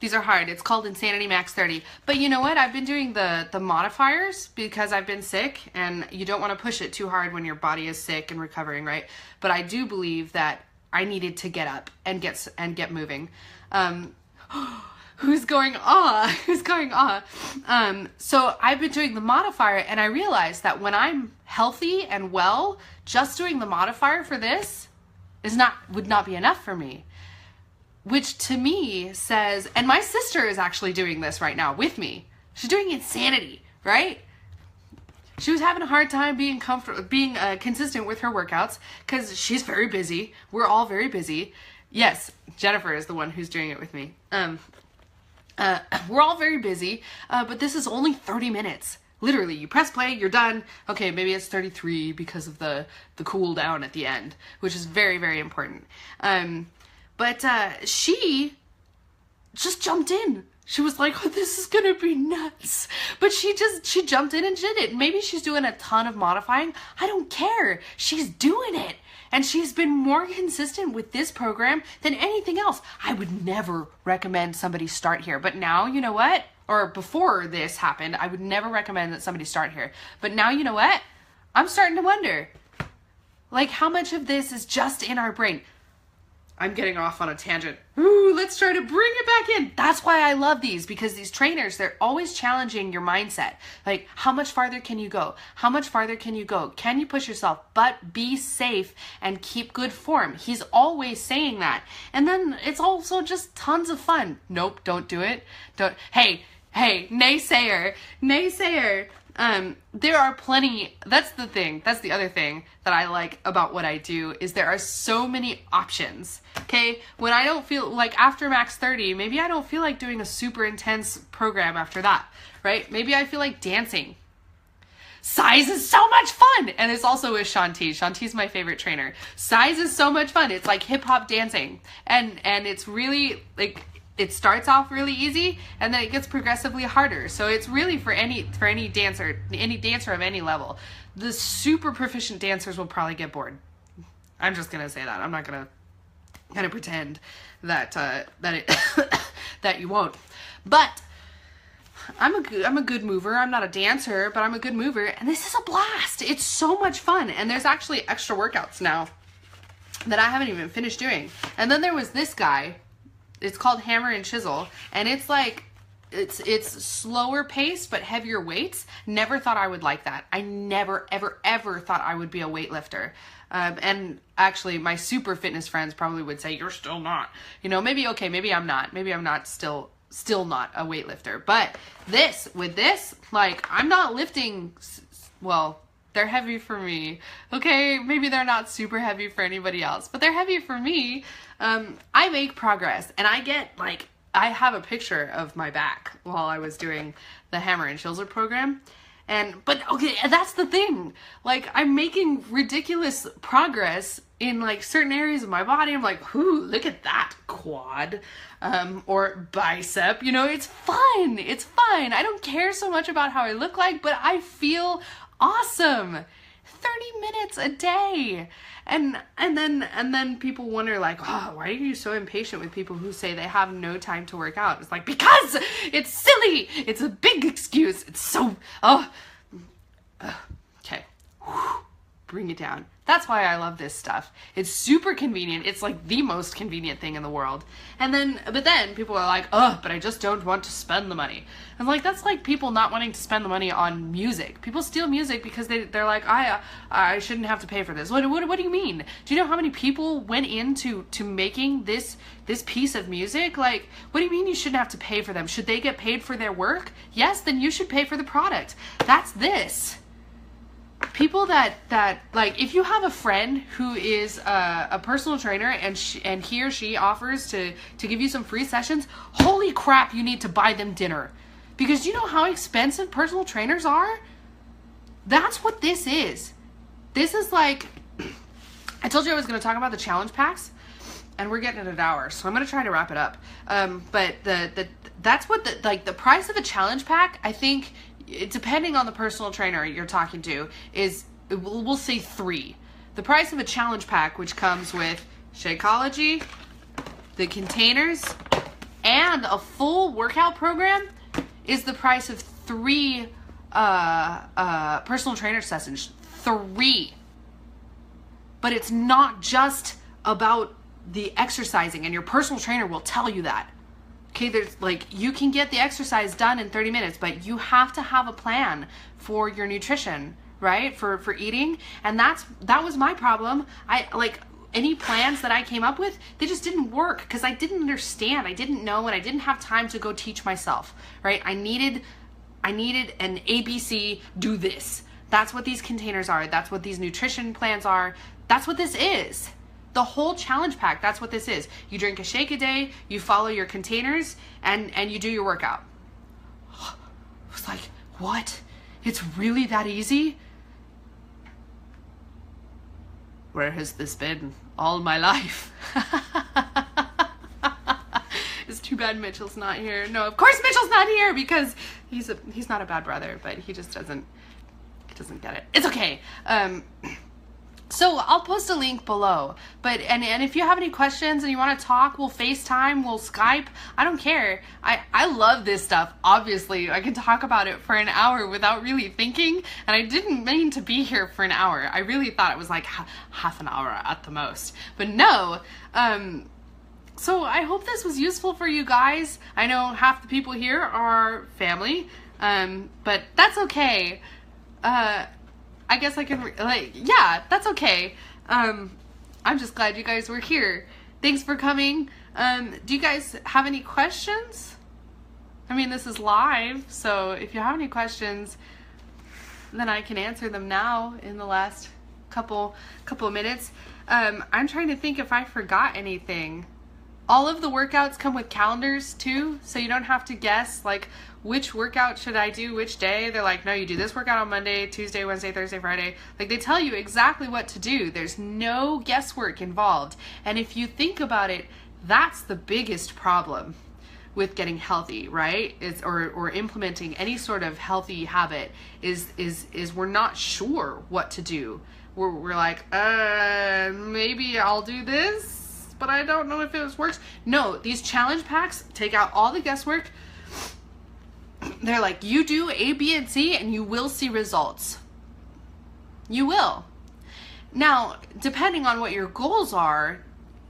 These are hard. It's called Insanity Max 30. But you know what? I've been doing the modifiers because I've been sick, and you don't want to push it too hard when your body is sick and recovering, right? But I do believe that I needed to get up and get moving. Who's going ah? Who's going ah? So I've been doing the modifier, and I realized that when I'm healthy and well, just doing the modifier for this would not be enough for me. Which to me says, and my sister is actually doing this right now with me. She's doing Insanity, right? She was having a hard time being consistent with her workouts because she's very busy. We're all very busy. Yes, Jennifer is the one who's doing it with me. We're all very busy, but this is only 30 minutes. Literally, you press play, you're done. Okay, maybe it's 33 because of the cool down at the end, which is very, very important. But she just jumped in. She was like, oh, this is gonna be nuts. But she jumped in and did it. Maybe she's doing a ton of modifying. I don't care. She's doing it. And she's been more consistent with this program than anything else. I would never recommend somebody start here. But now, you know what? Or before this happened, I would never recommend that somebody start here. But now, you know what? I'm starting to wonder, like, how much of this is just in our brain? I'm getting off on a tangent. Ooh, let's try to bring it back in. That's why I love these, because these trainers, they're always challenging your mindset. Like, how much farther can you go? How much farther can you go? Can you push yourself? But be safe and keep good form. He's always saying that. And then it's also just tons of fun. Nope, don't do it. Hey, naysayer. There are plenty, that's the thing, that's the other thing that I like about what I do, is there are so many options, okay? When I don't feel, like after Max 30, maybe I don't feel like doing a super intense program after that, right? Maybe I feel like dancing. Size is so much fun! And it's also with Shanti. Shanti's my favorite trainer. Size is so much fun. It's like hip-hop dancing. And it's really, like, it starts off really easy, and then it gets progressively harder. So it's really for any dancer of any level. The super proficient dancers will probably get bored. I'm just gonna say that. I'm not gonna pretend that that you won't. But I'm a good mover. I'm not a dancer, but I'm a good mover, and this is a blast. It's so much fun, and there's actually extra workouts now that I haven't even finished doing. And then there was this guy. It's called Hammer and Chisel, and it's like, it's slower pace, but heavier weights. Never thought I would like that. I never, ever thought I would be a weightlifter. And actually, my super fitness friends probably would say, you're still not. You know, maybe I'm not. Maybe I'm not still not a weightlifter. But with this, like, I'm not lifting, well, they're heavy for me. Okay, maybe they're not super heavy for anybody else, but they're heavy for me. I make progress, and I have a picture of my back while I was doing the Hammer and Chisel program. But okay, that's the thing. Like, I'm making ridiculous progress in like certain areas of my body. I'm like, ooh, look at that quad, or bicep, you know, it's fun. It's fun. I don't care so much about how I look like, but I feel awesome. 30 minutes a day. And then people wonder, like, oh, why are you so impatient with people who say they have no time to work out? It's like, because it's silly. It's a big excuse. It's so, okay. Bring it down. That's why I love this stuff. It's super convenient. It's like the most convenient thing in the world. But then people are like, oh, but I just don't want to spend the money. I'm like, that's like people not wanting to spend the money on music. People steal music because they're like, I shouldn't have to pay for this. What do you mean? Do you know how many people went into making this piece of music? Like, what do you mean you shouldn't have to pay for them? Should they get paid for their work? Yes, then you should pay for the product. That's this. People that like, if you have a friend who is a personal trainer and he or she offers to give you some free sessions, holy crap, you need to buy them dinner. Because you know how expensive personal trainers are? That's what this is. This is like, I told you I was going to talk about the challenge packs. and we're getting at an hour, so I'm gonna try to wrap it up. But that's what the price of a challenge pack, I think, depending on the personal trainer you're talking to, is, we'll say 3. The price of a challenge pack, which comes with Shakeology, the containers, and a full workout program, is the price of 3 personal trainer sessions. 3. But it's not just about the exercising, and your personal trainer will tell you that. Okay, there's like, you can get the exercise done in 30 minutes, but you have to have a plan for your nutrition, right? For eating. And that was my problem. I like, any plans that I came up with, they just didn't work because I didn't understand. I didn't know, and I didn't have time to go teach myself, right? I needed an ABC, do this. That's what these containers are. That's what these nutrition plans are. That's what this is. The whole challenge pack, that's what this is. You drink a shake a day, you follow your containers, and you do your workout. I was like, what? It's really that easy? Where has this been all my life? It's too bad Mitchell's not here. No, of course Mitchell's not here, because he's not a bad brother, but he just doesn't get it. It's okay. So I'll post a link below, but and if you have any questions and you want to talk, we'll FaceTime, we'll Skype. I don't care. I love this stuff. Obviously, I can talk about it for an hour without really thinking, and I didn't mean to be here for an hour. I really thought it was like half an hour at the most, but no. So I hope this was useful for you guys. I know half the people here are family, but that's okay. I guess I can, yeah, that's okay. I'm just glad you guys were here. Thanks for coming. Do you guys have any questions? I mean, this is live, so if you have any questions, then I can answer them now in the last couple of minutes. I'm trying to think if I forgot anything. All of the workouts come with calendars too, so you don't have to guess like which workout should I do which day. They're like, no, you do this workout on Monday, Tuesday, Wednesday, Thursday, Friday. Like, they tell you exactly what to do. There's no guesswork involved. And if you think about it, that's the biggest problem with getting healthy, right? Or implementing any sort of healthy habit is we're not sure what to do. We're like, maybe I'll do this, but I don't know if it works. No, these challenge packs take out all the guesswork. They're like, you do A, B, and C, and you will see results. You will. Now, depending on what your goals are,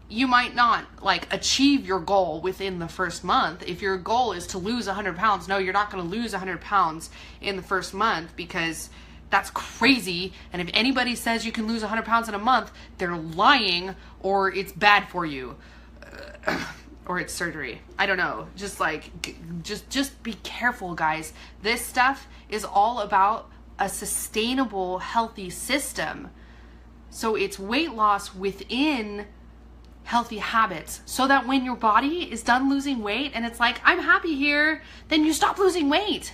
you might not like achieve your goal within the first month. If your goal is to lose 100 pounds, no, you're not going to lose 100 pounds in the first month, because that's crazy. And if anybody says you can lose 100 pounds in a month, they're lying, or it's bad for you, or it's surgery. I don't know. Just like, just be careful, guys. This stuff is all about a sustainable, healthy system. So it's weight loss within healthy habits, so that when your body is done losing weight and it's like, I'm happy here, then you stop losing weight.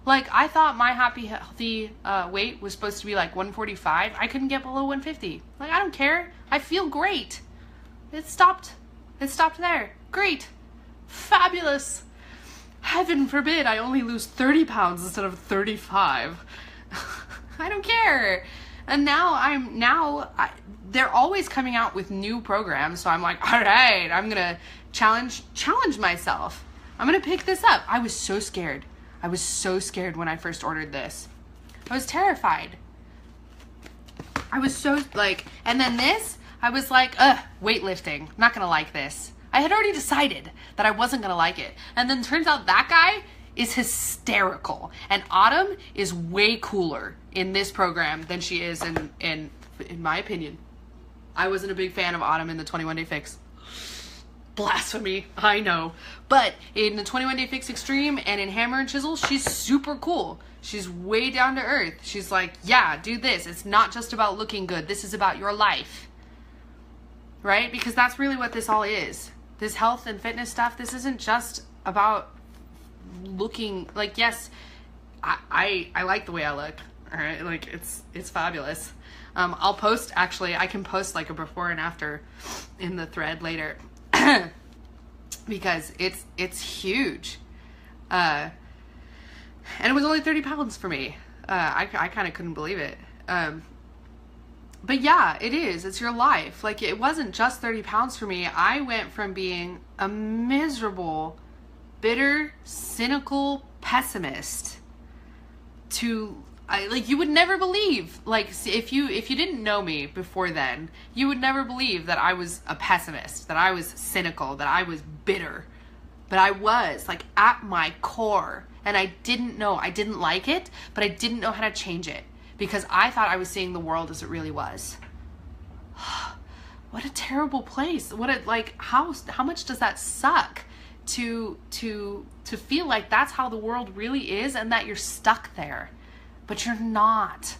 Like, I thought my happy, healthy weight was supposed to be like 145. I couldn't get below 150. Like, I don't care. I feel great. It stopped there. Great. Fabulous. Heaven forbid I only lose 30 pounds instead of 35. I don't care. And now they're always coming out with new programs. So I'm like, all right, I'm going to challenge myself. I'm going to pick this up. I was so scared. I was so scared when I first ordered this. I was terrified. I was so like, and then this, I was like, weightlifting. Not going to like this. I had already decided that I wasn't going to like it. And then turns out that guy is hysterical. And Autumn is way cooler in this program than she is in my opinion. I wasn't a big fan of Autumn in the 21 Day Fix. Blasphemy, I know. But in the 21 Day Fix Extreme and in Hammer and Chisel, she's super cool. She's way down to earth. She's like, yeah, do this. It's not just about looking good. This is about your life. Right? Because that's really what this all is. This health and fitness stuff, this isn't just about looking like, yes, I like the way I look. All right, like it's fabulous. I'll post, actually, I can post like a before and after in the thread later because it's huge. And it was only 30 pounds for me. I kind of couldn't believe it. But yeah, it is. It's your life. Like, it wasn't just 30 pounds for me. I went from being a miserable, bitter, cynical pessimist to, like, you would never believe, like, if you didn't know me before then, you would never believe that I was a pessimist, that I was cynical, that I was bitter. But I was, like, at my core. And I didn't know. I didn't like it, but I didn't know how to change it because I thought I was seeing the world as it really was. What a terrible place. What a, like, how much does that suck to feel like that's how the world really is and that you're stuck there. But you're not.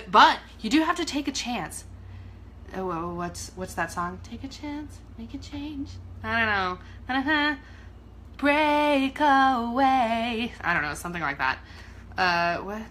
But you do have to take a chance. Oh, what's that song? Take a chance, make a change. I don't know. Break away. I don't know, something like that. What?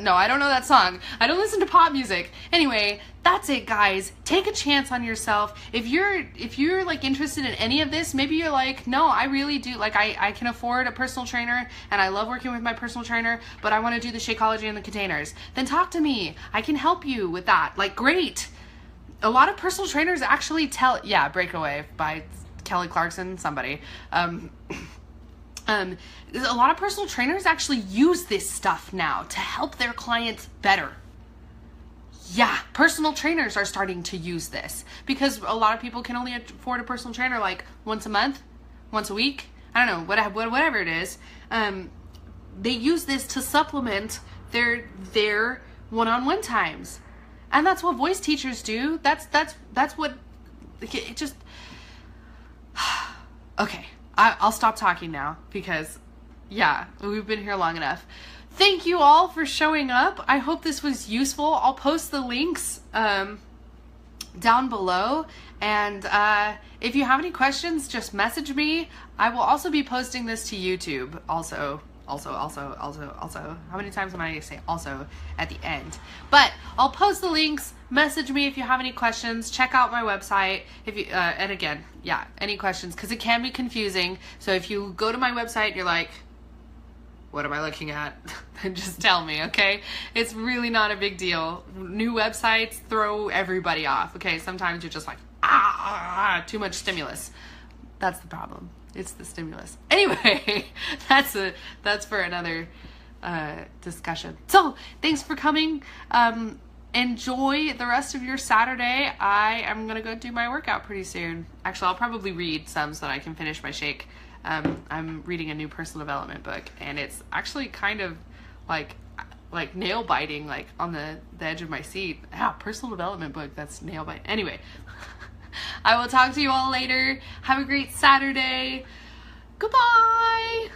No, I don't know that song. I don't listen to pop music. Anyway, that's it, guys. Take a chance on yourself. If you're like interested in any of this, maybe you're like, no, I really do. Like, I can afford a personal trainer and I love working with my personal trainer, but I want to do the Shakeology and the containers. Then talk to me. I can help you with that. Like, great. A lot of personal trainers actually Breakaway by Kelly Clarkson, somebody. A lot of personal trainers actually use this stuff now to help their clients better. Yeah, personal trainers are starting to use this because a lot of people can only afford a personal trainer like once a month, once a week. I don't know, whatever it is. They use this to supplement their one-on-one times. And that's what voice teachers do. That's what it just. Okay, I'll stop talking now because, yeah, we've been here long enough. Thank you all for showing up. I hope this was useful. I'll post the links down below. And if you have any questions, just message me. I will also be posting this to YouTube also. How many times am I going to say also at the end? But I'll post the links. Message me if you have any questions. Check out my website. If you and again, yeah, any questions because it can be confusing. So if you go to my website and you're like, what am I looking at? Then just tell me, okay? It's really not a big deal. New websites throw everybody off. Okay, sometimes you're just like, too much stimulus. That's the problem. It's the stimulus. Anyway, that's for another discussion. So thanks for coming. Enjoy the rest of your Saturday. I am gonna go do my workout pretty soon. Actually, I'll probably read some so that I can finish my shake. I'm reading a new personal development book, and it's actually kind of like nail biting, like on the edge of my seat. Personal development book that's nail biting. Anyway. I will talk to you all later. Have a great Saturday. Goodbye.